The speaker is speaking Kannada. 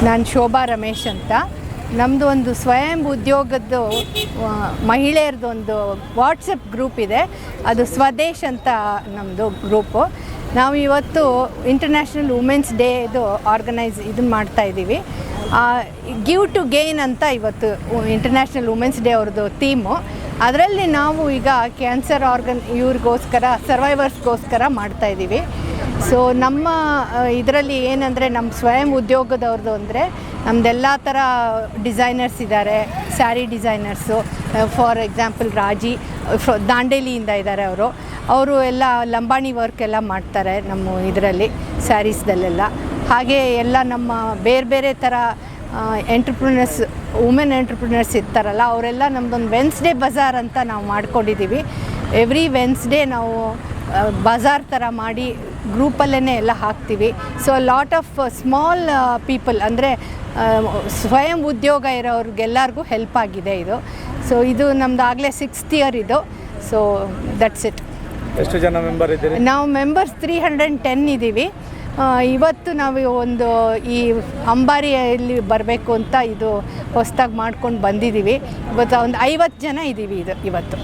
ನಾನು ಶೋಭಾ ರಮೇಶ್ ಅಂತ. ನಮ್ಮದು ಒಂದು ಸ್ವಯಂ ಉದ್ಯೋಗದ್ದು ಮಹಿಳೆಯರದ್ದು ಒಂದು ವಾಟ್ಸಪ್ ಗ್ರೂಪ್ ಇದೆ, ಅದು ಸ್ವದೇಶ್ ಅಂತ ನಮ್ಮದು ಗ್ರೂಪು. ನಾವು ಇವತ್ತು ಇಂಟರ್ನ್ಯಾಷನಲ್ ವುಮೆನ್ಸ್ ಡೇದು ಇದನ್ನು ಮಾಡ್ತಾಯಿದ್ದೀವಿ. ಗಿವ್ ಟು ಗೇನ್ ಅಂತ ಇವತ್ತು ಇಂಟರ್ನ್ಯಾಷನಲ್ ವುಮೆನ್ಸ್ ಡೇ ಅವ್ರದ್ದು ಥೀಮು. ಅದರಲ್ಲಿ ನಾವು ಈಗ ಕ್ಯಾನ್ಸರ್ ಇವ್ರಿಗೋಸ್ಕರ ಸರ್ವೈವರ್ಸ್ಗೋಸ್ಕರ ಮಾಡ್ತಾಯಿದ್ದೀವಿ. ಸೊ ನಮ್ಮ ಇದರಲ್ಲಿ ಏನಂದರೆ ನಮ್ಮ ಸ್ವಯಂ ಉದ್ಯೋಗದವ್ರದ್ದು ಅಂದರೆ ನಮ್ಮದೆಲ್ಲ ಥರ ಡಿಸೈನರ್ಸ್ ಇದ್ದಾರೆ, ಸ್ಯಾರಿ ಡಿಸೈನರ್ಸು. ಫಾರ್ ಎಕ್ಸಾಂಪಲ್ ರಾಜಿ ದಾಂಡೇಲಿಯಿಂದ ಇದ್ದಾರೆ ಅವರು ಎಲ್ಲ ಲಂಬಾಣಿ ವರ್ಕ್ ಎಲ್ಲ ಮಾಡ್ತಾರೆ ನಮ್ಮ ಇದರಲ್ಲಿ ಸ್ಯಾರೀಸ್ದಲ್ಲೆಲ್ಲ. ಹಾಗೆ ಎಲ್ಲ ನಮ್ಮ ಬೇರೆ ಬೇರೆ ಥರ ಎಂಟ್ರಪ್ರಿನರ್ಸ್, ವುಮೆನ್ ಎಂಟ್ರಪ್ರಿನರ್ಸ್ ಇರ್ತಾರಲ್ಲ, ಅವರೆಲ್ಲ ನಮ್ಮದೊಂದು ವೆನ್ಸ್ಡೇ ಬಜಾರ್ ಅಂತ ನಾವು ಮಾಡ್ಕೊಂಡಿದ್ದೀವಿ. ಎವ್ರಿ ವೆನ್ಸ್ಡೇ ನಾವು ಬಜಾರ್ ಥರ ಮಾಡಿ ಗ್ರೂಪಲ್ಲೇ ಎಲ್ಲ ಹಾಕ್ತೀವಿ. So lot of small people ಅಂದರೆ ಸ್ವಯಂ ಉದ್ಯೋಗ ಇರೋರಿಗೆಲ್ಲರಿಗೂ ಹೆಲ್ಪ್ ಆಗಿದೆ ಇದು. ಸೊ ಇದು ನಮ್ಮದು ಆಗಲೇ 6th ಇಯರ್ ಇದು. So that's it. ಎಷ್ಟು ಜನ ಮೆಂಬರ್ ಇದ್ದೀರಿ? ನಾವು ಮೆಂಬರ್ಸ್ 310 ಇದ್ದೀವಿ. ಇವತ್ತು ನಾವು ಒಂದು ಈ ಅಂಬಾರಿಯಲ್ಲಿ ಬರಬೇಕು ಅಂತ ಇದು ಹೊಸದಾಗಿ ಮಾಡ್ಕೊಂಡು ಬಂದಿದ್ದೀವಿ. ಇವತ್ತು ಒಂದು 50 ಜನ ಇದ್ದೀವಿ ಇವತ್ತು.